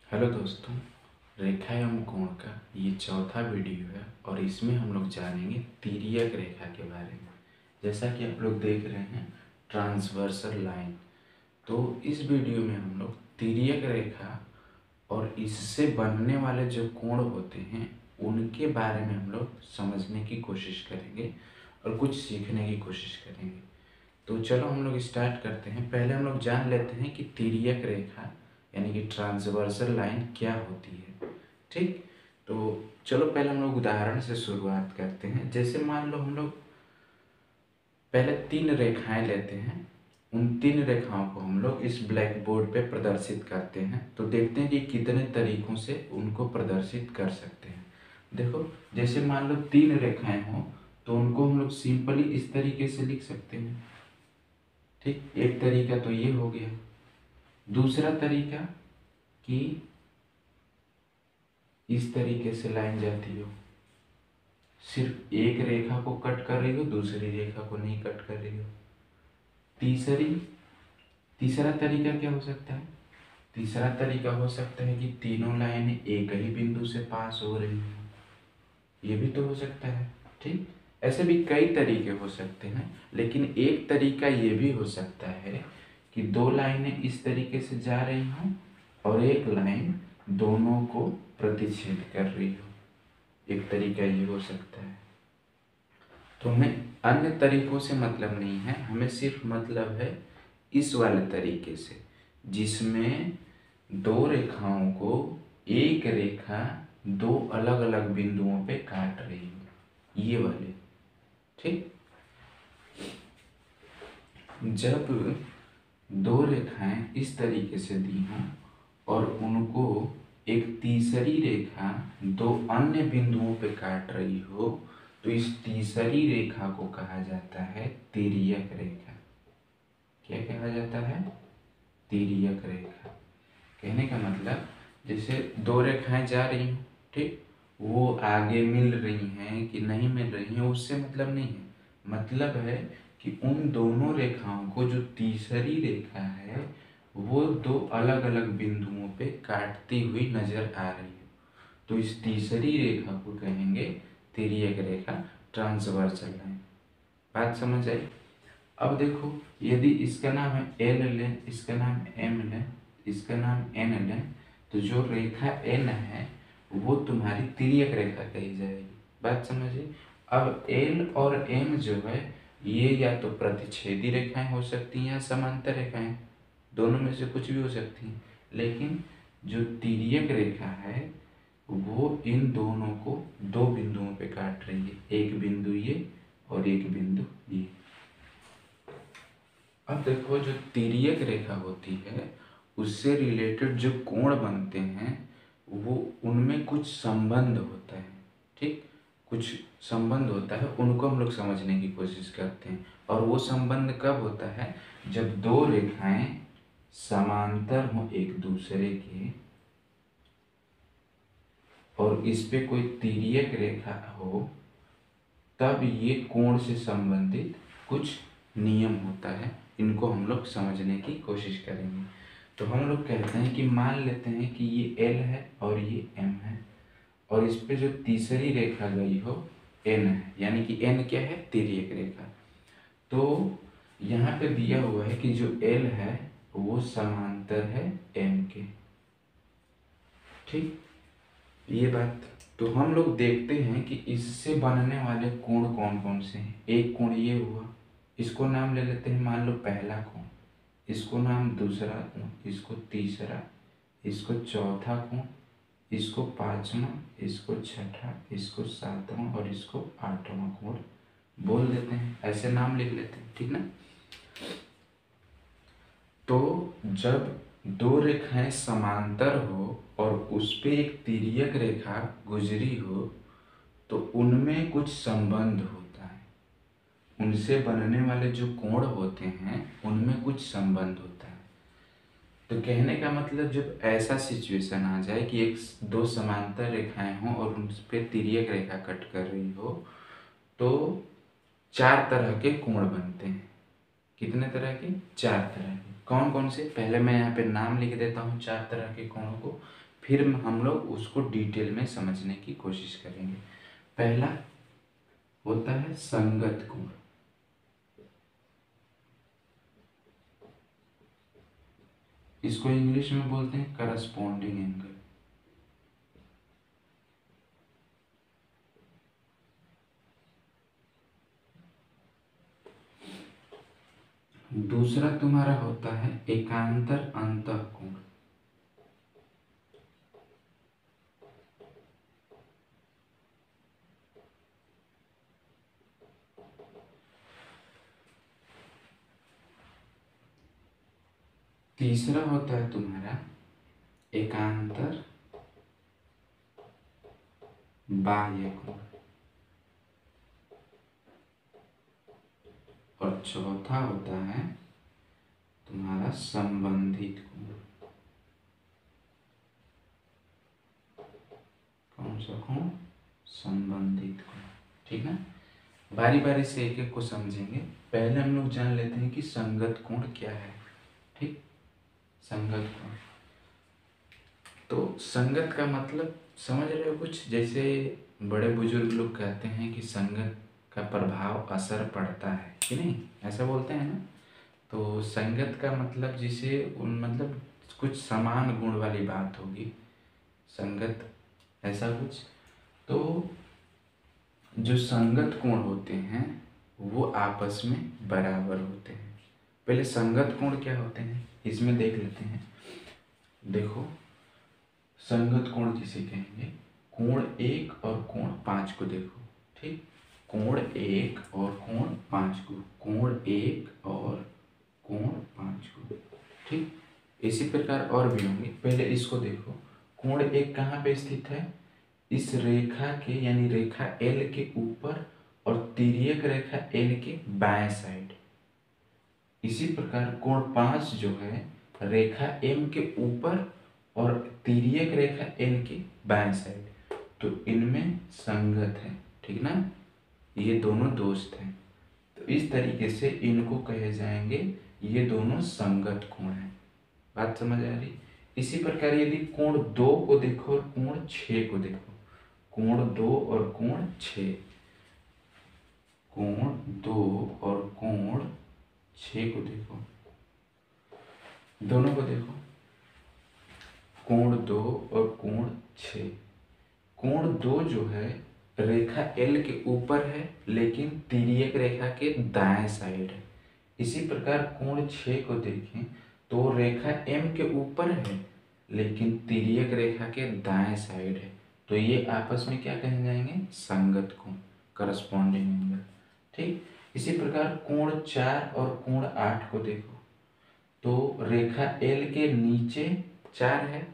Hello दोस्तों, रेखा एवं कोण का ये चौथा वीडियो है और इसमें हम लोग जानेंगे तिर्यक रेखा के बारे में। जैसा कि आप लोग देख रहे हैं ट्रांसवर्सल लाइन, तो इस वीडियो में हम लोग तिर्यक रेखा और इससे बनने वाले जो कोण होते हैं उनके बारे में हम लोग समझने की कोशिश करेंगे और कुछ सीखने की कोशिश करेंगे। तो चलो हम लोग स्टार्ट करते हैं। पहले हम लोग जान लेते हैं कि तिर्यक रेखा यानी कि ट्रांसवर्सल लाइन क्या होती है। ठीक, तो चलो पहले हम लोग उदाहरण से शुरुआत करते हैं। जैसे मान लो हम लोग पहले 3 रेखाएं लेते हैं, उन 3 रेखाओं को हम लोग इस ब्लैक बोर्ड पे प्रदर्शित करते हैं। तो देखते हैं कि कितने तरीकों से उनको प्रदर्शित कर सकते हैं। देखो, जैसे मान लो 3 रेखाएं हों तो उनको हम लोग सिंपली इस तरीके से लिख सकते हैं। ठीक, एक तरीका तो ये हो गया। दूसरा तरीका कि इस तरीके से लाइन जाती हो, सिर्फ एक रेखा को कट कर रही हो, दूसरी रेखा को नहीं कट कर रही हो। तीसरा तरीका क्या हो सकता है? तीसरा तरीका हो सकता है कि तीनों लाइनें एक ही बिंदु से पास हो रही हो, ये भी तो हो सकता है। ठीक, ऐसे भी कई तरीके हो सकते हैं, लेकिन एक तरीका ये भी हो सकता है कि 2 लाइनें इस तरीके से जा रही हों और एक लाइन दोनों को प्रतिच्छेद कर रही हो। एक तरीका ये हो सकता है। तो हमें अन्य तरीकों से मतलब नहीं है, हमें सिर्फ मतलब है इस वाले तरीके से, जिसमें 2 रेखाओं को एक रेखा 2 अलग अलग बिंदुओं पे काट रही हो, ये वाले। ठीक, जब 2 रेखाएं इस तरीके से दी हों और उनको एक तीसरी रेखा 2 अन्य बिंदुओं पे काट रही हो, तो इस तीसरी रेखा को कहा जाता है तिर्यक रेखा। क्या कहा जाता है? तिर्यक रेखा। कहने का मतलब जैसे 2 रेखाएं जा रही हो, ठीक, वो आगे मिल रही हैं कि नहीं मिल रही हैं उससे मतलब नहीं है। मतलब है कि उन दोनों रेखाओं को जो तीसरी रेखा है वो 2 अलग अलग बिंदुओं पे काटती हुई नजर आ रही है, तो इस तीसरी रेखा को कहेंगे तिर्यक रेखा, ट्रांसवर्सल लाइन। बात समझ आई? अब देखो, यदि इसका नाम है एल लें, इसका नाम एम लें, इसका नाम एन लें, तो जो रेखा एन है वो तुम्हारी तिर्यक रेखा कही जाएगी। बात समझिए। अब एल और एम जो है ये या तो प्रतिच्छेदी रेखाएं हो सकती हैं या समांतर रेखाएं, दोनों में से कुछ भी हो सकती हैं। लेकिन जो तिर्यक रेखा है वो इन दोनों को 2 बिंदुओं पे काट रही है, एक बिंदु ये और एक बिंदु ये। अब देखो, जो तिर्यक रेखा होती है उससे रिलेटेड जो कोण बनते हैं वो उनमें कुछ संबंध होता है। ठीक, कुछ संबंध होता है, उनको हम लोग समझने की कोशिश करते हैं। और वो संबंध कब होता है? जब 2 रेखाएं समांतर हों एक दूसरे के और इस पे कोई तिर्यक रेखा हो, तब ये कोण से संबंधित कुछ नियम होता है। इनको हम लोग समझने की कोशिश करेंगे। तो हम लोग कहते हैं कि मान लेते हैं कि ये एल है और ये एम है और इस पे जो तीसरी रेखा गई हो एन है, यानी कि एन क्या है? तिर्यक रेखा। तो यहाँ पे दिया हुआ है कि जो एल है वो समांतर है एम के। ठीक, ये बात। तो हम लोग देखते हैं कि इससे बनने वाले कोण कौन कौन से हैं। एक कोण ये हुआ, इसको नाम ले लेते हैं, मान लो पहला कोण, इसको नाम दूसरा कोण, इसको तीसरा, इसको चौथा कोण, इसको पांचवा, इसको छठा, इसको सातवां और इसको आठवां कोण बोल देते हैं। ऐसे नाम लिख लेते हैं, ठीक ना? तो जब 2 रेखाएं समांतर हो और उस पे एक तिर्यक रेखा गुजरी हो तो उनमें कुछ संबंध होता है, उनसे बनने वाले जो कोण होते हैं उनमें कुछ संबंध होता है। तो कहने का मतलब जब ऐसा सिचुएशन आ जाए कि 2 समांतर रेखाएं हों और उन पे तिर्यक रेखा कट कर रही हो, तो 4 तरह के कोण बनते हैं। कितने तरह के? 4 तरह के। कौन कौन से? पहले मैं यहाँ पे नाम लिख देता हूँ 4 तरह के कोणों को, फिर हम लोग उसको डिटेल में समझने की कोशिश करेंगे। पहला होता है संगत कोण। इसको इंग्लिश में बोलते हैं करस्पॉन्डिंग एंगल। दूसरा तुम्हारा होता है एकांतर अंतःकोण। तीसरा होता है तुम्हारा एकांतर बाह्य कोण। और चौथा होता है तुम्हारा संबंधित कोण। कौन सा कोण? संबंधित कोण। ठीक है, बारी बारी से एक एक को समझेंगे। पहले हम लोग जान लेते हैं कि संगत कोण क्या है। ठीक, संगत कोण। तो संगत का मतलब समझ रहे हो कुछ? जैसे बड़े बुजुर्ग लोग कहते हैं कि संगत का प्रभाव असर पड़ता है कि नहीं, ऐसा बोलते हैं ना। तो संगत का मतलब जिसे उन मतलब कुछ समान गुण वाली बात होगी, संगत ऐसा कुछ। तो जो संगत कोण होते हैं वो आपस में बराबर होते हैं। पहले संगत कोण क्या होते हैं इसमें देख लेते हैं। देखो, संगत कोण किसे कहेंगे? कोण 1 और कोण 5 को देखो। ठीक, कोण 1 और कोण 5 को, कोण 1 और कोण 5 को। ठीक, इसी प्रकार और भी होंगे। पहले इसको देखो, कोण 1 कहाँ पे स्थित है? इस रेखा के यानी रेखा L के ऊपर और तिर्यक रेखा L के बाएं साइड। इसी प्रकार कोण 5 जो है रेखा M के ऊपर और तिर्यक रेखा N के बाएं साइड। तो इनमें संगत है। ठीक ना, ये दोनों दोस्त हैं। तो इस तरीके से इनको कहे जाएंगे ये दोनों संगत कोण हैं। बात समझ आ रही? इसी प्रकार यदि कोण 2 को देखो और कोण 6 को देखो, कोण 2 और कोण 6, कोण 2 और कोण 6 को देखो, दोनों को देखो, कोण 2 और कोण 6। कोण 2 जो है रेखा L के ऊपर है लेकिन तिर्यक रेखा के दाएं साइड है। इसी प्रकार कोण 6 को देखें तो रेखा M के ऊपर है लेकिन तिर्यक रेखा के दाएं साइड है। तो ये आपस में क्या कहे जाएंगे? संगत कोण, करस्पॉन्डिंग एंगल। ठीक, इसी प्रकार कोण 4 और कोण 8 को देखो तो रेखा L के नीचे 4 है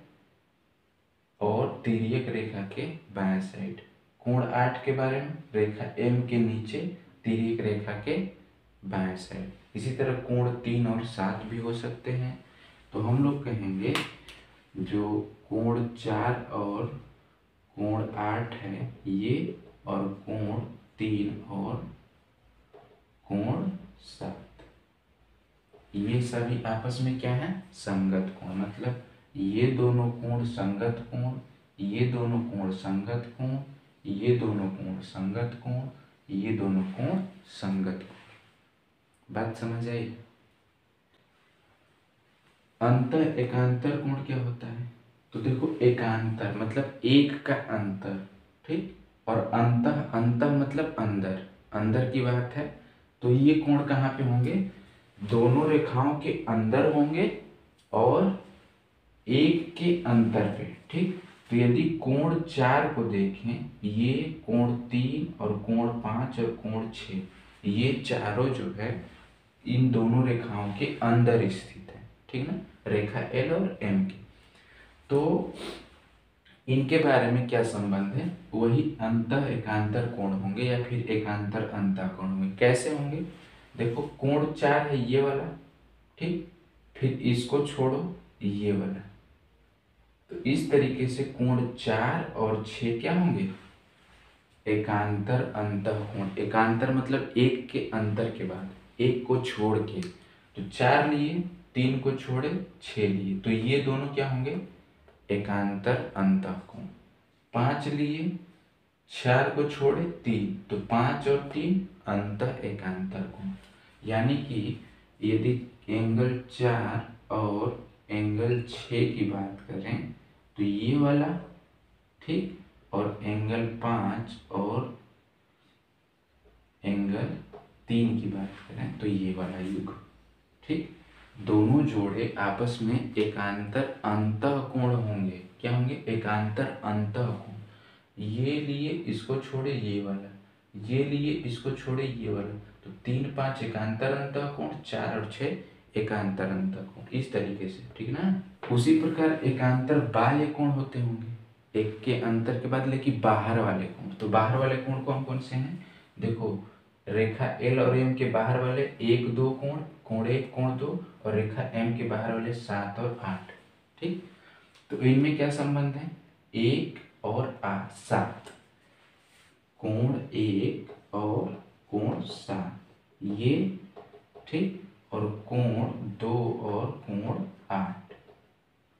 और तिर्यक रेखा के बाएं साइड। कोण 8 के बारे में, रेखा M के नीचे तिर्यक रेखा के बाएं साइड। इसी तरह कोण 3 और 7 भी हो सकते हैं। तो हम लोग कहेंगे जो कोण 4 और कोण 8 है ये, और कोण 3 और कोण 7, ये सभी आपस में क्या है? संगत कोण। मतलब ये दोनों कोण संगत कोण, ये दोनों कोण संगत कोण, ये दोनों कोण संगत कोण, ये दोनों कोण संगत कोण। बात समझ आई? अंतर एकांतर कोण क्या होता है? तो देखो, एकांतर मतलब एक का अंतर। ठीक, और अंतः, अंतः मतलब अंदर, अंदर की बात है। तो ये कोण कहाँ पे होंगे? दोनों रेखाओं के अंदर होंगे और एक के अंतर पे। ठीक, तो यदि कोण 4 को देखें, ये कोण 3 और कोण 5 और कोण 6, ये चारों जो है इन दोनों रेखाओं के अंदर स्थित है। ठीक ना, रेखा L और M की। तो इनके बारे में क्या संबंध है? वही अंतः एकांतर कोण होंगे या फिर एकांतर अंतः कोण होंगे। कैसे होंगे? देखो, कोण 4 है ये वाला, ठीक, फिर इसको छोड़ो ये वाला। तो इस तरीके से कोण 4 और 6 क्या होंगे? एकांतर अंतः कोण। एकांतर मतलब एक के अंतर के बाद, एक को छोड़ के। तो 4 लिए, 3 को छोड़े 6 लिए, तो ये दोनों क्या होंगे? एकांतर अंतःकोण। 5 लिए, 4 को छोड़े 3, तो 5 और 3 अंतः एकांतर कोण। यानी कि यदि एंगल 4 और एंगल 6 की बात करें तो ये वाला, ठीक, और एंगल 5 और एंगल 3 की बात करें तो ये वाला युग, ठीक, दोनों जोड़े आपस में एकांतर अंतःकोण होंगे। क्या होंगे? एकांतर अंतःकोण। ये लिए, इसको छोड़े ये वाला, ये लिए, इसको छोड़े ये वाला, तो 3 5 एकांतर अंतःकोण, 4 और 6 एकांतर अंतःकोण, इस तरीके से, ठीक ना। उसी प्रकार एकांतर बाह्य कोण होते होंगे, एक के अंतर के बाद लेकिन बाहर वाले कोण। तो बाहर वाले कोण कौन कौन से हैं? देखो, रेखा एल और एम के बाहर वाले 1 2 कोण, कोण 1 कोण 2, और रेखा एम के बाहर वाले 7 और 8, ठीक। तो इनमें क्या संबंध है? 1 और 7, कोण 1 और कोण 7, ये, ठीक, और कोण 2 और कोण 8,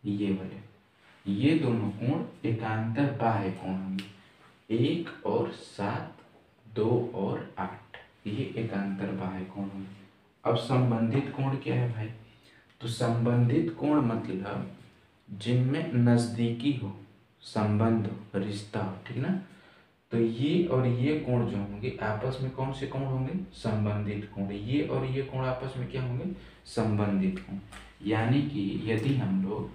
ये वाले, ये दोनों कोण एकांतर बाह्य कोण होंगे। 1 और 7, 2 और 8, ये एकांतर बाह्य कोण होंगे। अब संबंधित कोण क्या है भाई? तो संबंधित कोण मतलब जिनमें नजदीकी हो, संबंध हो, रिश्ता हो, ठीक ना। तो ये और ये कोण जो होंगे आपस में कौन से कोण होंगे? संबंधित कोण। ये और ये कोण आपस में क्या होंगे? संबंधित कोण। यानी कि यदि हम लोग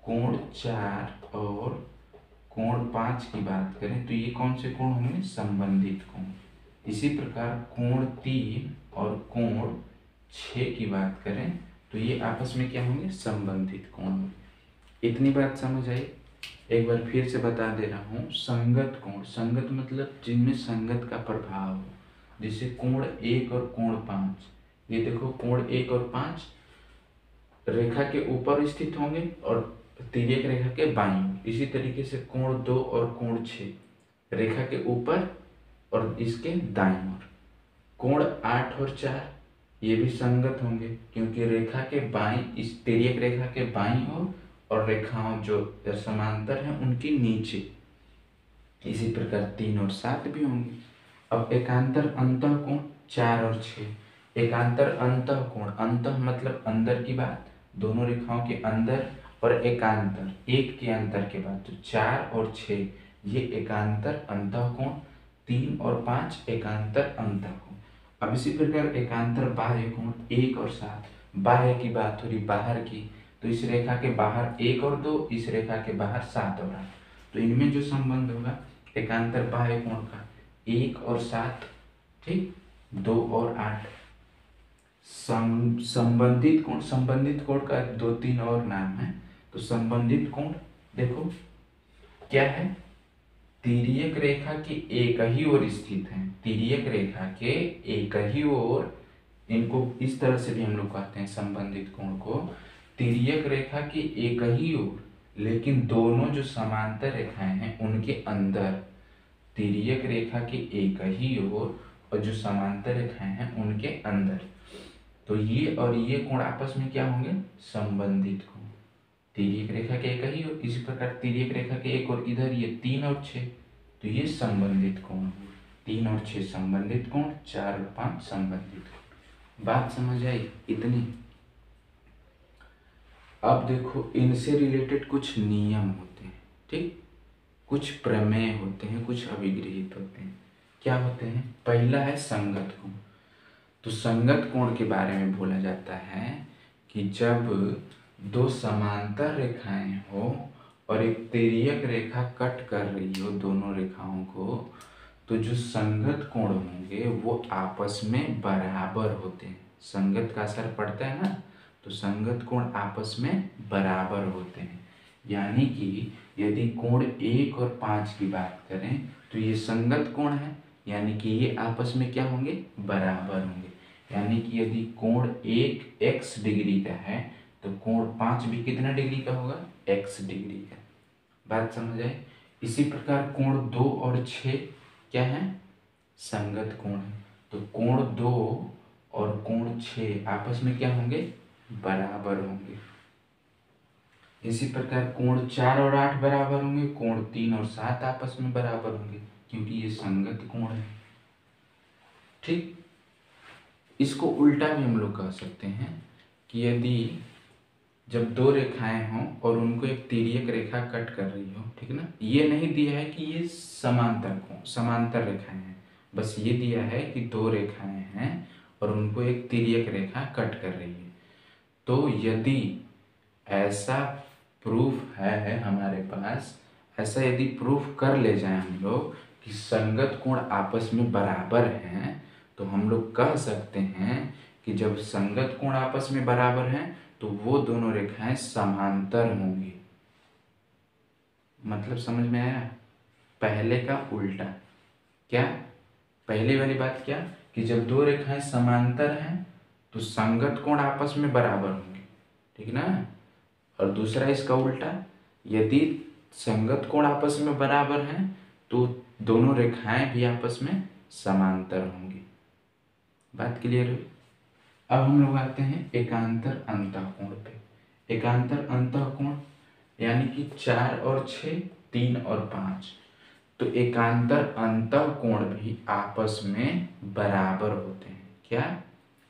कोण 4 और कोण 5 की बात करें तो ये कौन से कोण होंगे? संबंधित कोण। इसी प्रकार कोण 3 और कोण 6 की बात करें तो ये आपस में क्या होंगे? संबंधित कोण होंगे। इतनी बात समझ आई? एक बार फिर से बता दे रहा हूँ। संगत कोण, संगत मतलब जिनमें संगत का प्रभाव हो, जैसे कोण 1 और कोण 5। ये देखो, कोण 1 और 5 रेखा के ऊपर स्थित होंगे और तिर्यक रेखा के बाईं ओर। इसी तरीके से कोण 2 और कोण 6 रेखा के ऊपर और इसके दाईं ओर। कोण 8 और 4 ये भी संगत होंगे क्योंकि रेखा के बाईं, इस तिर्यक रेखा के बाईं ओर और रेखाओं जो समांतर हैं उनके नीचे। इसी प्रकार 3 और 7 भी होंगे। अब एकांतर अंतःकोण 4 और 6। एकांतर अंतःकोण, अंतः मतलब अंदर की बात, दोनों रेखाओं के अंदर, और एकांतर एक के अंतर के बाद, तो 4 और 6 ये एकांतर अंतःकोण। 3 और 5 एकांतर अंतःकोण। अब इसी प्रकार एकांतर बाह्य कोण 1 और 7। बाह्य की बात हो रही, बाहर की, तो इस रेखा के बाहर 1 और 2, इस रेखा के बाहर 7 और 8। तो इनमें जो संबंध होगा एकांतर बाह्य कोण का 1 और 7, ठीक, 2 और 8। संबंधित कोण, संबंधित कोण का 2 3 और नाम है। तो संबंधित कोण देखो क्या है? तिर्यक रेखा की एक ही ओर स्थित है। तिर्यक रेखा के एक ही ओर, इनको इस तरह से भी हम लोग कहते हैं संबंधित कोण को, तिर्यक रेखा की एक ही ओर लेकिन दोनों जो समांतर रेखाएं हैं उनके अंदर। तिर्यक रेखा की एक ही ओर और जो समांतर रेखाएं हैं उनके अंदर, तो ये और ये कोण आपस में क्या होंगे? संबंधित कोण। तिर्यक रेखा के एक ही ओर, इसी प्रकार तिर्यक रेखा के एक और इधर ये 3 और 6, तो ये संबंधित कोण। 3 और 6 संबंधित कोण, 4 और 5 संबंधित कोण। बात समझ आई? इतनी। अब देखो, इनसे रिलेटेड कुछ नियम होते हैं, ठीक, कुछ प्रमेय होते हैं, कुछ अभिगृहित होते हैं। क्या होते हैं? पहला है संगत कोण। तो संगत कोण के बारे में बोला जाता है कि जब दो समांतर रेखाएं हो और एक तिर्यक रेखा कट कर रही हो दोनों रेखाओं को, तो जो संगत कोण होंगे वो आपस में बराबर होते हैं। संगत का असर पड़ता है ना, तो संगत कोण आपस में बराबर होते हैं। यानी कि यदि कोण 1 और 5 की बात करें तो ये संगत कोण है, यानी कि ये आपस में क्या होंगे? बराबर होंगे। यानी कि यदि कोण 1 x डिग्री का है तो कोण 5 भी कितना डिग्री का होगा? x डिग्री का। बात समझ आए? इसी प्रकार कोण 2 और 6 क्या है? संगत कोण है। तो कोण 2 और कोण 6 आपस में क्या होंगे? बराबर होंगे। इसी प्रकार कोण 4 और 8 बराबर होंगे, कोण 3 और 7 आपस में बराबर होंगे, क्योंकि ये संगत कोण है। ठीक, इसको उल्टा भी हम लोग कह सकते हैं कि यदि जब दो रेखाएं हों और उनको एक तिर्यक रेखा कट कर रही हो, ठीक ना, ये नहीं दिया है कि ये समांतर रेखाएं हैं, बस ये दिया है कि दो रेखाएं हैं और उनको एक तिर्यक रेखा कट कर रही है। तो यदि ऐसा प्रूफ है हमारे पास, ऐसा यदि प्रूफ कर ले जाए हम लोग कि संगत कोण आपस में बराबर हैं, तो हम लोग कह सकते हैं कि जब संगत कोण आपस में बराबर हैं तो वो दोनों रेखाएं समांतर होंगी। मतलब समझ में आया? पहले का उल्टा। क्या? पहले वाली बात क्या कि जब दो रेखाएं समांतर हैं तो संगत कोण आपस में बराबर होंगे, ठीक ना। और दूसरा इसका उल्टा, यदि संगत कोण आपस में बराबर हैं तो दोनों रेखाएं भी आपस में समांतर होंगी। बात क्लियर हुई? अब हम लोग आते हैं एकांतर अंतःकोण पे। एकांतर अंतःकोण यानी कि 4 और 6, 3 और 5। तो एकांतर अंतःकोण भी आपस में बराबर होते हैं। क्या?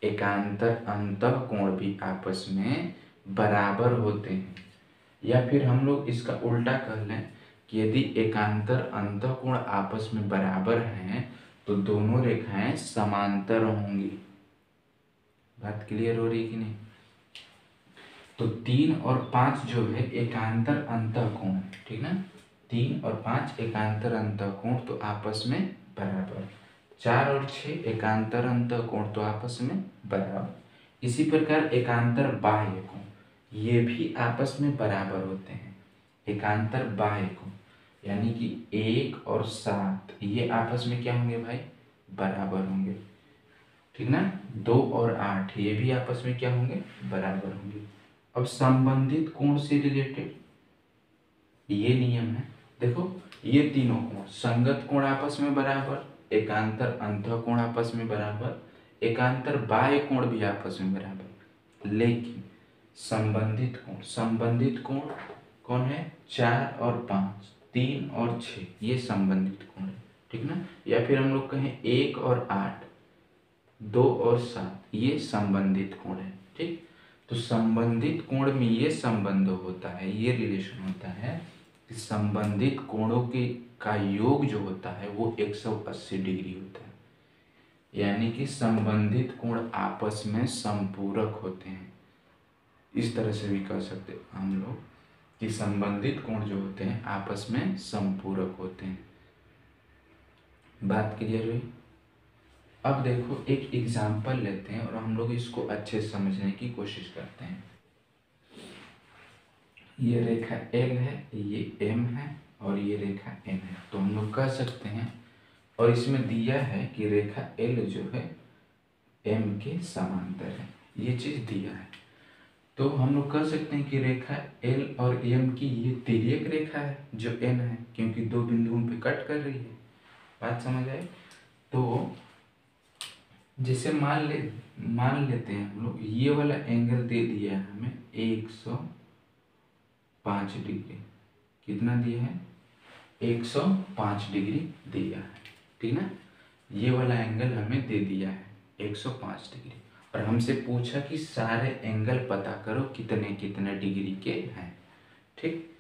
एकांतर अंतःकोण भी आपस में बराबर होते हैं। या फिर हम लोग इसका उल्टा कह लें कि यदि एकांतर अंतःकोण आपस में बराबर हैं तो दोनों रेखाएं समांतर होंगी। बात क्लियर हो रही कि नहीं? तो 3 और 5 जो है एकांतर अंतःकोण, ठीक ना। 3 और 5 एकांतर अंतःकोण तो आपस में बराबर। 4 और 6 एकांतर अंतःकोण तो आपस में बराबर। इसी प्रकार एकांतर बाह्य कोण, ये भी आपस में बराबर होते हैं। एकांतर बाह्य कोण यानी कि 1 और 7 ये आपस में क्या होंगे भाई? बराबर होंगे, ठीक ना। 2 और 8 ये भी आपस में क्या होंगे? बराबर होंगे। अब संबंधित कोण से रिलेटेड ये नियम है। देखो, ये तीनों कोण, संगत कोण आपस में बराबर, एकांतर अंतःकोण आपस में बराबर, एकांतर बाह्य कोण भी आपस में बराबर, लेकिन संबंधित कोण कौन है? 4 और 5, 3 और 6 ये संबंधित कोण है, ठीक ना। या फिर हम लोग कहें 1 और 8, 2 और 7 ये संबंधित कोण है, ठीक। तो संबंधित कोण में ये संबंध होता है, ये रिलेशन होता है कि संबंधित कोणों के का योग जो होता है वो 180 डिग्री होता है। यानी कि संबंधित कोण आपस में संपूरक होते हैं। इस तरह से भी कह सकते हैं हम लोग कि संबंधित कोण जो होते हैं आपस में संपूरक होते हैं। बात क्लियर हुई? अब देखो एक एग्जाम्पल लेते हैं और हम लोग इसको अच्छे से समझने की कोशिश करते हैं। ये रेखा L है, ये M है और ये रेखा N है। तो हम लोग कह सकते हैं, और इसमें दिया है कि रेखा L जो है M के समांतर है, ये चीज दिया है। तो हम लोग कह सकते हैं कि रेखा L और M की ये तिर्यक रेखा है जो N है, क्योंकि दो बिंदुओं पे कट कर रही है। बात समझ आए? तो जैसे मान लेते हैं हम लोग, ये वाला एंगल दे दिया है हमें 105 डिग्री। कितना दिया है? 105 डिग्री दिया है, ठीक ना। ये वाला एंगल हमें दे दिया है 105 डिग्री, और हमसे पूछा कि सारे एंगल पता करो कितने कितने डिग्री के हैं, ठीक।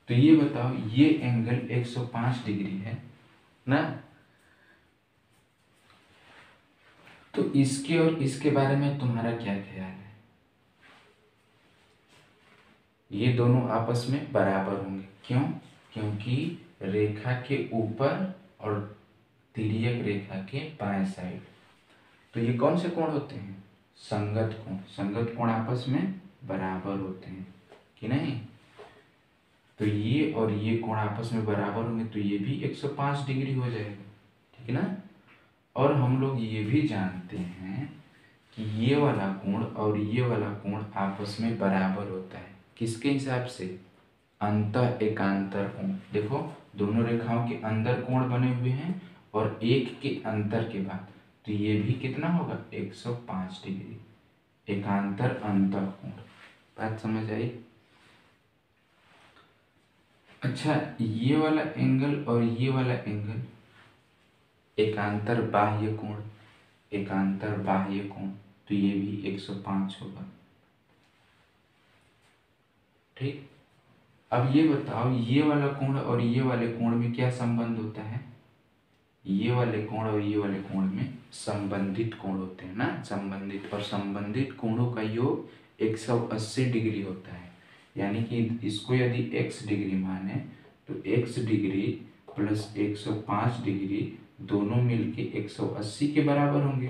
तो ये बताओ, ये एंगल 105 डिग्री है ना। तो इसके और इसके बारे में तुम्हारा क्या ख्याल है? ये दोनों आपस में बराबर होंगे। क्यों? क्योंकि रेखा के ऊपर और तिर्यक रेखा के बाएं साइड, तो ये कौन से कोण होते हैं? संगत कोण। संगत कोण आपस में बराबर होते हैं कि नहीं। तो ये और ये कोण आपस में बराबर होंगे तो ये भी 105 डिग्री हो जाएगा, ठीक है ना। और हम लोग ये भी जानते हैं कि ये वाला कोण और ये वाला कोण आपस में बराबर होता है। किसके हिसाब से? अंतः एकांतर कोण। देखो, दोनों रेखाओं के अंदर कोण बने हुए हैं और एक के अंतर के बाद, तो ये भी कितना होगा? 105 डिग्री। एकांतर अंतः कोण। बात समझ आई? अच्छा, ये वाला एंगल और ये वाला एंगल एकांतर बाह्य कोण, एकांतर बाह्य कोण, तो ये भी 105 होगा। ठीक, अब ये बताओ ये वाला कोण और ये वाले कोण में क्या संबंध होता है? ये वाले कोण और ये वाले कोण में संबंधित कोण होते हैं ना, संबंधित, और संबंधित कोणों का योग 180 डिग्री होता है। यानी कि इसको यदि x डिग्री माने तो x डिग्री प्लस 105 डिग्री दोनों मिलके 180 के बराबर होंगे।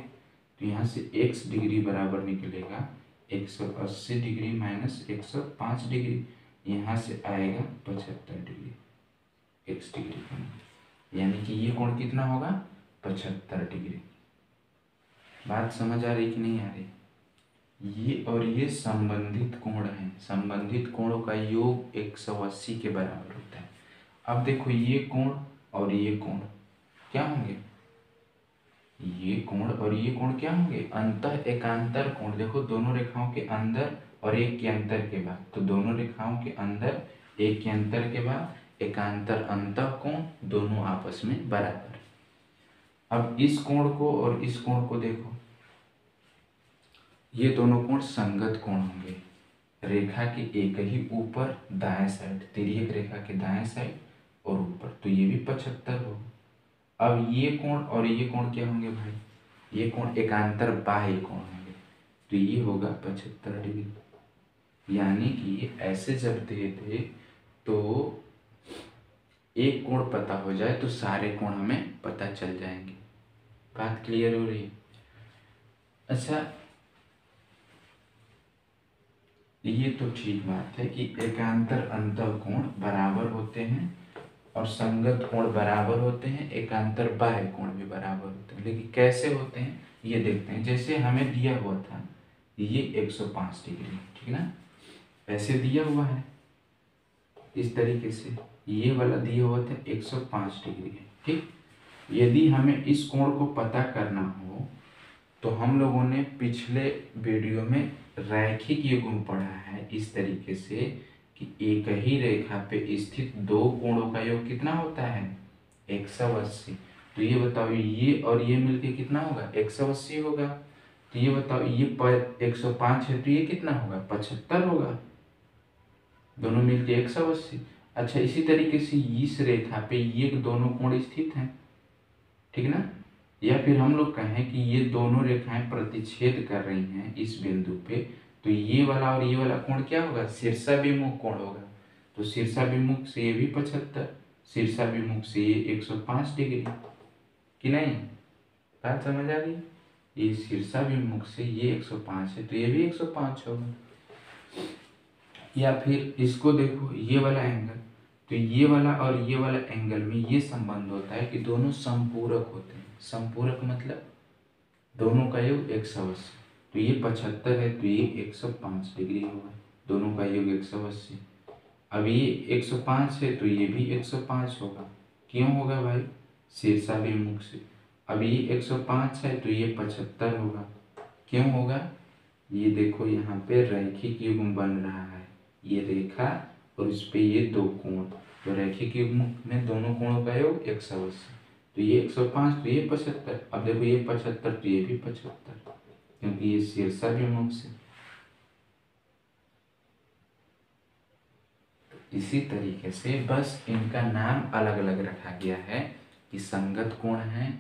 तो यहाँ से x डिग्री बराबर निकलेगा 180 डिग्री माइनस 105 डिग्री, यहाँ से आएगा 75 डिग्री x डिग्री का, यानी कि ये कोण कितना होगा? 75 डिग्री। बात समझ आ रही कि नहीं आ रही? ये और ये संबंधित कोण हैं, संबंधित कोणों का योग 180 के बराबर होता है। अब देखो ये कोण और ये कोण क्या होंगे? ये कोण और ये कोण क्या होंगे? अंतः एकांतर कोण। देखो दोनों रेखाओं के अंदर और एक के अंतर के बाद, तो दोनों रेखाओं के अंदर एक के अंतर के बाद एकांतर अंतः कोण, दोनों आपस में बराबर। अब इस कोण को और इस कोण को देखो, ये दोनों कोण संगत कोण होंगे। रेखा के एक ही ऊपर दाएं साइड, तिर्यक रेखा के दाएं साइड और ऊपर, तो ये भी 75 होगा। अब ये कोण और ये कोण क्या होंगे भाई? ये कोण एकांतर बाह्य कोण होंगे, तो ये होगा 75 डिग्री। यानी कि ऐसे जब दे दे तो एक कोण पता हो जाए तो सारे कोण हमें पता चल जाएंगे। बात क्लियर हो रही है? अच्छा, ये तो ठीक बात है कि एकांतर अंतः कोण बराबर होते हैं और संगत कोण बराबर होते हैं, एकांतर बाह्य कोण भी बराबर होते हैं। लेकिन कैसे होते हैं ये देखते हैं। जैसे हमें दिया हुआ था ये 105 डिग्री, ठीक ना, ऐसे दिया हुआ है इस तरीके से, ये वाला दिया हुआ था 105 डिग्री है। ठीक, यदि हमें इस कोण को पता करना हो तो हम लोगों ने पिछले वीडियो में रैखिक युग्म पढ़ा है इस तरीके से कि एक ही रेखा पे स्थित दो कोणों का योग कितना होता है? 180। तो ये बताओ ये और ये मिलके कितना होगा? 180 होगा। तो ये बताओ ये 105 है तो ये कितना होगा? 75 होगा, दोनों मिलके 180। अच्छा, इसी तरीके से इस रेखा पे ये दोनों कोण स्थित हैं, ठीक ना, या फिर हम लोग कहें कि ये दोनों रेखाएं प्रतिच्छेद कर रही हैं इस बिंदु पे, तो ये वाला और ये वाला कोण क्या होगा? शीर्षाभिमुख कोण होगा। तो शीर्षाभिमुख से ये भी 75, शीर्षाभिमुख से ये 105 डिग्री, कि नहीं? बात समझ आ रही? ये शीर्षाभिमुख से ये 105 है तो ये भी 105 होगा। या फिर इसको देखो, ये वाला एंगल, तो ये वाला और ये वाला एंगल में ये संबंध होता है कि दोनों संपूरक होते हैं। संपूरक मतलब दोनों का योग 180। तो ये 75 है तो ये 105 डिग्री होगा, दोनों का योग 180। अब ये 105 है तो ये भी 105 होगा। क्यों होगा भाई? शीर्षाभिमुख से। अब ये 105 है तो ये 75 होगा। क्यों होगा? ये देखो यहाँ पे रैखिक युग्म बन रहा है, ये रेखा और इस पे ये दो कोण, तो रैखिक युग्म में दोनों कोणों का योग 180। तो ये 105 तो ये 75। अब देखो ये 75 तो ये भी 75, क्योंकि ये शीर्षाभिमुख से। इसी तरीके से बस इनका नाम अलग अलग रखा गया है कि संगत कोण है,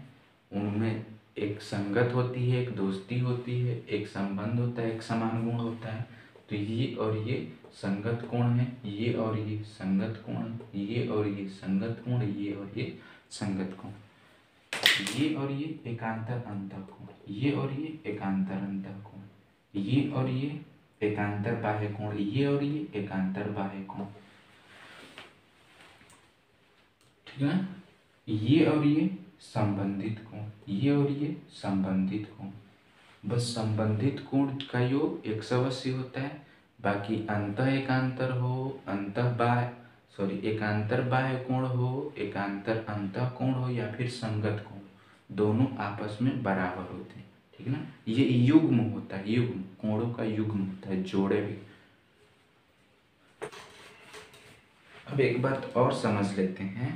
उनमें एक संगत होती है, एक दोस्ती होती है, एक संबंध होता है, एक समान गुण होता है। तो ये और ये संगत कोण है, ये और ये संगत कोण, ये और ये संगत कोण, ये और ये संगत कोण, ये और ये एकांतर अंतः कोण, ये और ये एकांतर अंतः कोण, ये और ये एकांतर बाह्य कोण, ये और ये एकांतर बाह्य कोण, ठीक है। ये और ये संबंधित कोण, ये और ये संबंधित कोण। बस संबंधित कोण का योग 180 होता है। बाकी अंतः एकांतर हो, अंतः बाह्य एकांतर बाह्य कोण हो, एकांतर अंतः कोण हो या फिर संगत कोण, दोनों आपस में बराबर होते हैं, ठीक ना। ये युग्म होता है, युग्म कोणों का युग्म होता है, जोड़े भी। अब अब एक बात और समझ लेते हैं।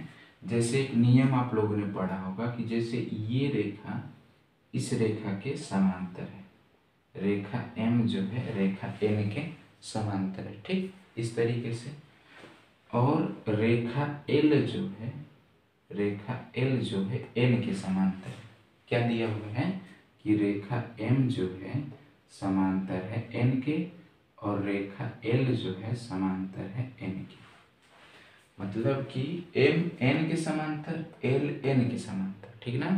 जैसे एक नियम आप लोगों ने पढ़ा होगा कि जैसे ये रेखा इस रेखा के समांतर है, रेखा M जो है रेखा N के समांतर है, ठीक इस तरीके से। और रेखा L जो है, रेखा L जो है N के समांतर है। क्या दिया हुआ है कि रेखा M जो है समांतर है N के और रेखा L जो है समांतर है N के। मतलब कि M N के समांतर, L N के समांतर, ठीक ना।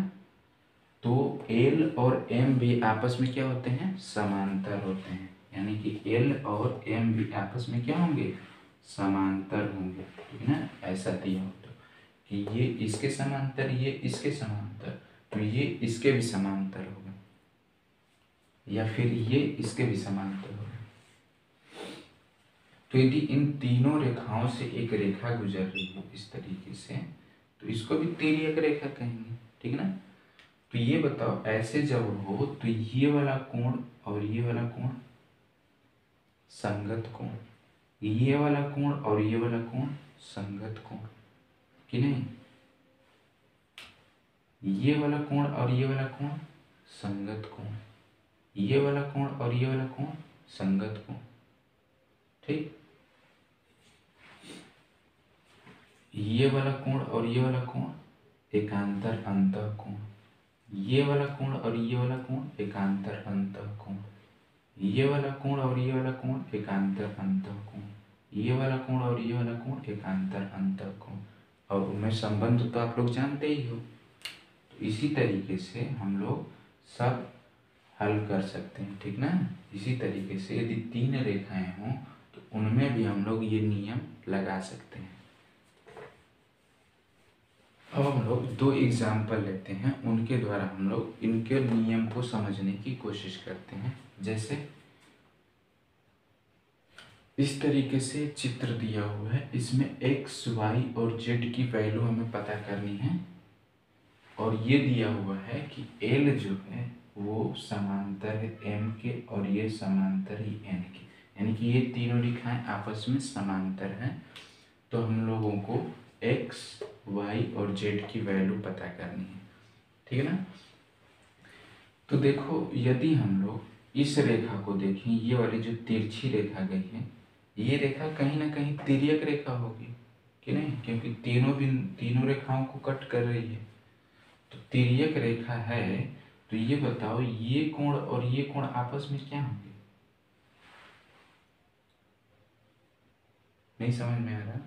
तो L और M भी आपस में क्या होते हैं, समांतर होते हैं। यानी कि L और M भी आपस में क्या होंगे, समांतर होंगे, ठीक ना। ऐसा दिया हो तो कि ये इसके समांतर, ये इसके समांतर, तो ये इसके भी समांतर होगा या फिर ये इसके भी समांतर होगा। तो यदि इन तीनों रेखाओं से एक रेखा गुजर रही है इस तरीके से, तो इसको भी तिर्यक रेखा कहेंगे, ठीक ना। तो ये बताओ ऐसे जब हो तो ये वाला कोण और ये वाला कोण संगत कोण, ये वाला कोण और ये वाला कोण संगत कोण कि नहीं। ये वाला कोण और ये वाला कोण संगत कोण, ये वाला कोण और ये वाला कोण संगत कोण, ठीक। ये वाला कोण और ये वाला कोण एकांतर अंतः कोण, ये वाला कोण और ये वाला कोण एकांतर अंतः कोण, ये वाला कोण और ये वाला कोण एकांतर अंतः कोण, ये वाला कोण और ये वाला कोण एकांतर अंतः कोण। और उनमें संबंध तो आप लोग जानते ही हो। तो इसी तरीके से हम लोग सब हल कर सकते हैं, ठीक ना। इसी तरीके से यदि तीन रेखाएं हों तो उनमें भी हम लोग ये नियम लगा सकते हैं। अब हम लोग दो एग्जाम्पल लेते हैं, उनके द्वारा हम लोग इनके नियम को समझने की कोशिश करते हैं। जैसे इस तरीके से चित्र दिया हुआ है, इसमें x, y और z की वैल्यू हमें पता करनी है। और ये दिया हुआ है कि L जो है वो समांतर है M के और ये समांतर ही N के, यानी कि ये तीनों रेखाएं आपस में समांतर हैं। तो हम लोगों को x, y और z की वैल्यू पता करनी है, ठीक है ना। तो देखो यदि हम लोग इस रेखा को देखें, ये वाली जो तिरछी रेखा गई है, ये रेखा कहीं ना कहीं तिर्यक रेखा होगी कि नहीं, क्योंकि तीनों रेखाओं को कट कर रही है। तो तिर्यक रेखा है, तो ये बताओ ये कोण और ये कोण आपस में क्या होंगे। नहीं समझ में आ रहा।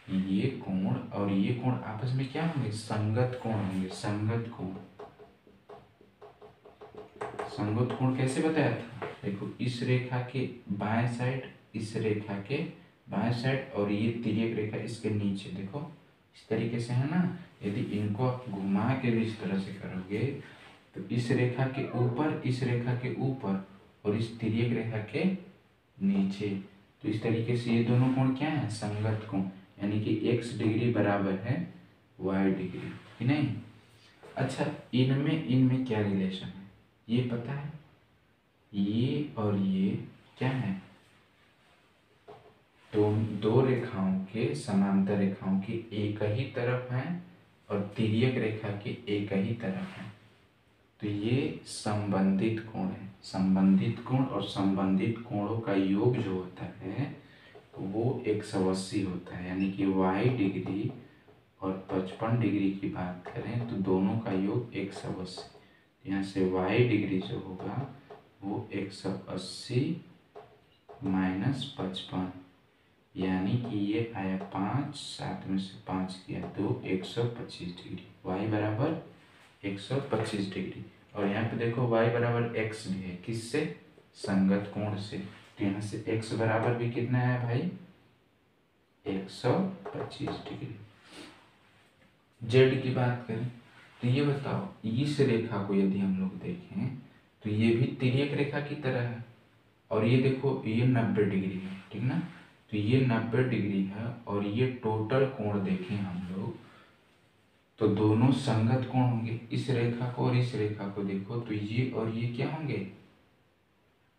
ये कोण और ये कोण आपस में क्या होंगे, संगत कोण होंगे। संगत कोण, संगत कोण कैसे बताया था, देखो इस रेखा के बाएं साइड, इस रेखा के बाएं साइड और ये तिर्यक रेखा इसके नीचे, देखो इस तरीके से है ना। यदि इनको आप घुमा के भी इस तरह से करोगे तो इस रेखा के ऊपर, इस रेखा के ऊपर और इस तिर्यक रेखा के नीचे, तो इस तरीके से ये दोनों कोण क्या है, संगत कोण, यानी कि x डिग्री बराबर है y डिग्री कि नहीं। अच्छा इनमें क्या रिलेशन है ये पता है, ये और ये क्या है, तो दो रेखाओं के, समांतर रेखाओं की एक ही तरफ है और तिर्यक रेखा के एक ही तरफ है। तो ये संबंधित कोण है। संबंधित कोण और संबंधित कोणों का योग जो होता है वो 180 होता है, यानी कि y डिग्री और 55 डिग्री की बात करें तो दोनों का योग 180। यहाँ से y डिग्री जो होगा वो 180 माइनस 55, यानी कि ये आया 5, 7 में से 5 किया तो 125 डिग्री, y बराबर 125 डिग्री। और यहाँ पे देखो y बराबर x भी है, किससे, संगत कोण से। तो यहाँ से x बराबर भी कितना है भाई, 125 डिग्री। z की बात करें तो ये बताओ इस रेखा को यदि हम लोग देखें तो ये भी तिर्यक रेखा की तरह है और ये देखो ये 90 डिग्री है, ठीक ना। तो ये 90 डिग्री है और ये टोटल कोण देखें हम लोग तो दोनों संगत कोण होंगे। इस रेखा को और इस रेखा को देखो तो ये और ये क्या होंगे,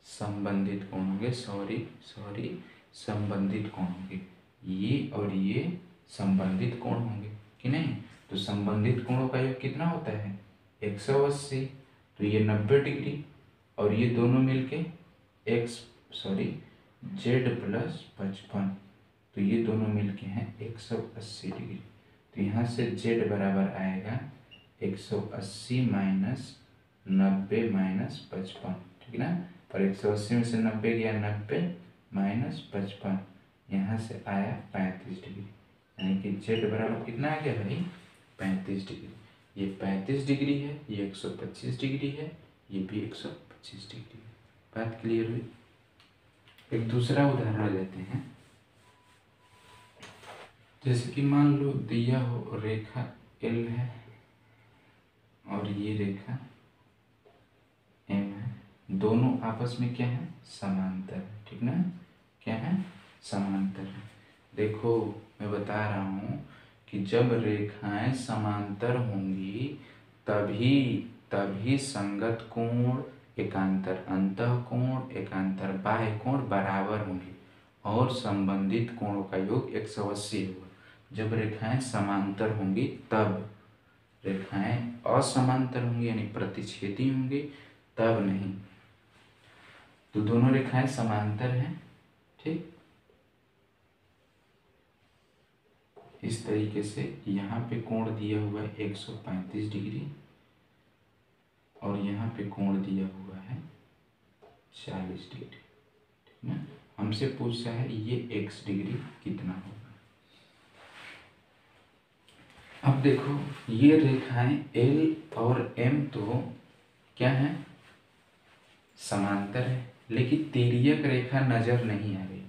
संबंधित कोण होंगे, सॉरी संबंधित कोण होंगे। ये और ये संबंधित कोण होंगे कि नहीं। तो संबंधित कोणों का योग कितना होता है 180। तो ये 90 डिग्री और ये दोनों मिलके जेड प्लस 55, तो ये दोनों मिलके हैं 180 डिग्री। तो यहाँ से जेड बराबर आएगा 180 माइनस 90 माइनस 55, ठीक ना। और 180 में से 90 गया 90 माइनस 55, यहाँ से आया 35 डिग्री, यानी कि जेड बराबर कितना आ गया भाई 35 डिग्री। ये 35 डिग्री है, ये 125 डिग्री है, ये भी 125 डिग्री है। बात क्लियर हुई। एक दूसरा उदाहरण लेते हैं। जैसे कि मान लो दिया हो रेखा एल है और ये रेखा एम है, दोनों आपस में क्या है समांतर है, ठीक ना। क्या है समांतर है। देखो मैं बता रहा हूँ कि जब रेखाएं समांतर होंगी तभी संगत कोण, एकांतर अंतः कोण, एकांतर बाह्य कोण बराबर होंगे और संबंधित कोणों का योग 180 होगा। जब रेखाएं समांतर होंगी तब, रेखाएं असमांतर होंगी यानी प्रतिच्छेदी होंगी तब नहीं। तो दोनों रेखाएं समांतर हैं, ठीक। इस तरीके से यहाँ पे कोण दिया हुआ है 135 डिग्री और यहाँ पे कोण दिया हुआ है 40 डिग्री, ठीक ना। हमसे पूछा है ये x डिग्री कितना होगा। अब देखो ये रेखाएं l और m तो क्या है समांतर है, लेकिन तिर्यक रेखा नजर नहीं आ रही।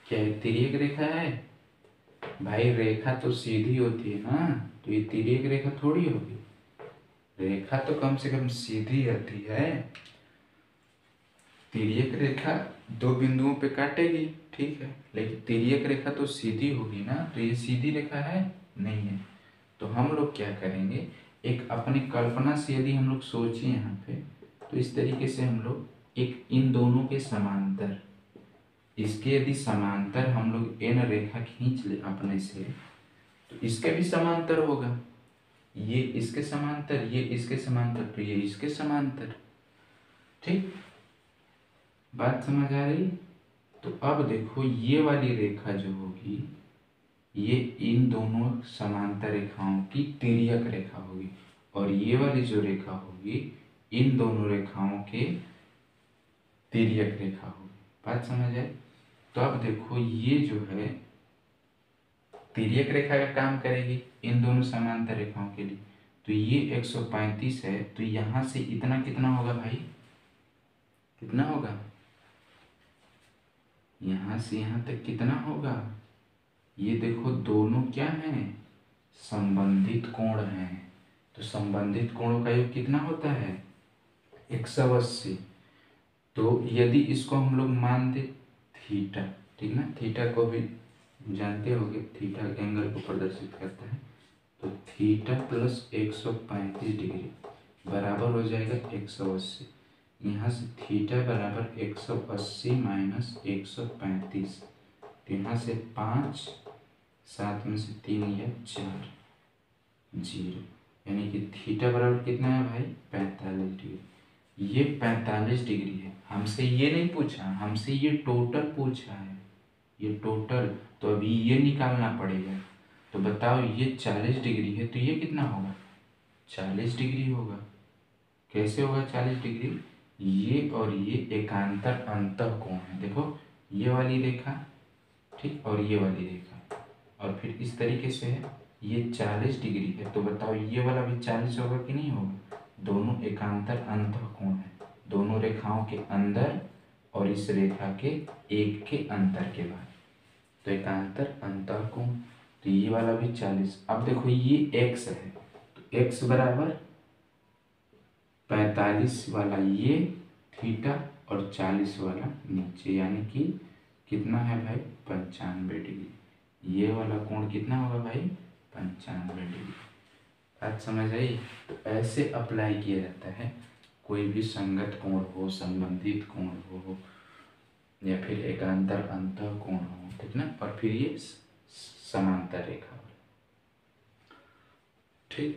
क्या है तिर्यक रेखा है भाई, रेखा तो सीधी होती है ना, तो ये तिर्यक रेखा थोड़ी होगी। रेखा तो कम से कम सीधी रहती है। तिर्यक रेखा दो बिंदुओं पे काटेगी, ठीक है, लेकिन तिर्यक रेखा तो सीधी होगी ना, तो ये सीधी रेखा है नहीं है। तो हम लोग क्या करेंगे, एक अपनी कल्पना से यदि हम लोग सोचें यहाँ पे, तो इस तरीके से हम लोग एक इन दोनों के समांतर, इसके यदि समांतर हम लोग एन रेखा खींच ले अपने से, तो इसके भी समांतर होगा। ये इसके समांतर, ये इसके समांतर, तो ये इसके समांतर, ठीक। बात समझ आ रही। तो अब देखो ये वाली रेखा जो होगी ये इन दोनों समांतर रेखाओं की तिर्यक रेखा होगी और ये वाली जो रेखा होगी इन दोनों रेखाओं के तिर्यक रेखा होगी। बात समझ आए। तो अब देखो ये जो है तिर्यक रेखा का काम करेगी इन दोनों समांतर रेखाओं के लिए। तो ये 135 है, तो यहां से इतना कितना होगा भाई, कितना होगा, यहां से यहां तक कितना होगा। ये देखो दोनों क्या हैं संबंधित कोण हैं, तो संबंधित कोणों का योग कितना होता है 180। तो यदि इसको हम लोग मान दे थीटा, ठीक ना, थीटा को भी जानते होंगे, थीटा एंगल को प्रदर्शित करता है। तो थीटा प्लस 135 डिग्री बराबर हो जाएगा 180। यहाँ से थीटा बराबर 180 माइनस 135, तो यहाँ से 5, 7 में से 3 या 4, 0, यानी कि थीटा बराबर कितना है भाई 45 डिग्री। ये 45 डिग्री है। हमसे ये नहीं पूछा, हमसे ये टोटल पूछा है, ये टोटल। तो अभी ये निकालना पड़ेगा। तो बताओ ये 40 डिग्री है, तो ये कितना होगा 40 डिग्री होगा। कैसे होगा 40 डिग्री, ये और ये एकांतर अंतः कोण है। देखो ये वाली रेखा, ठीक, और ये वाली रेखा, और फिर इस तरीके से है, ये 40 डिग्री है। तो बताओ ये वाला भी 40 होगा कि नहीं होगा। दोनों एकांतर अंतः कोण है, दोनों रेखाओं के अंदर और इस रेखा के एक के अंतर के बाद, तो एकांतर अंतः कोण। तो ये वाला भी 40। अब देखो ये x है, तो x बराबर 45 वाला ये थीटा और 40 वाला नीचे, यानी कि कितना है भाई 95 डिग्री। ये वाला कोण कितना होगा भाई 95 डिग्री। बात समझ आई। तो ऐसे अप्लाई किया जाता है, कोई भी संगत कोण हो, संबंधित कोण हो, या फिर एकांतर अंतः कोण हो, ठीक ना। और फिर ये समांतर रेखा होला। ठीक।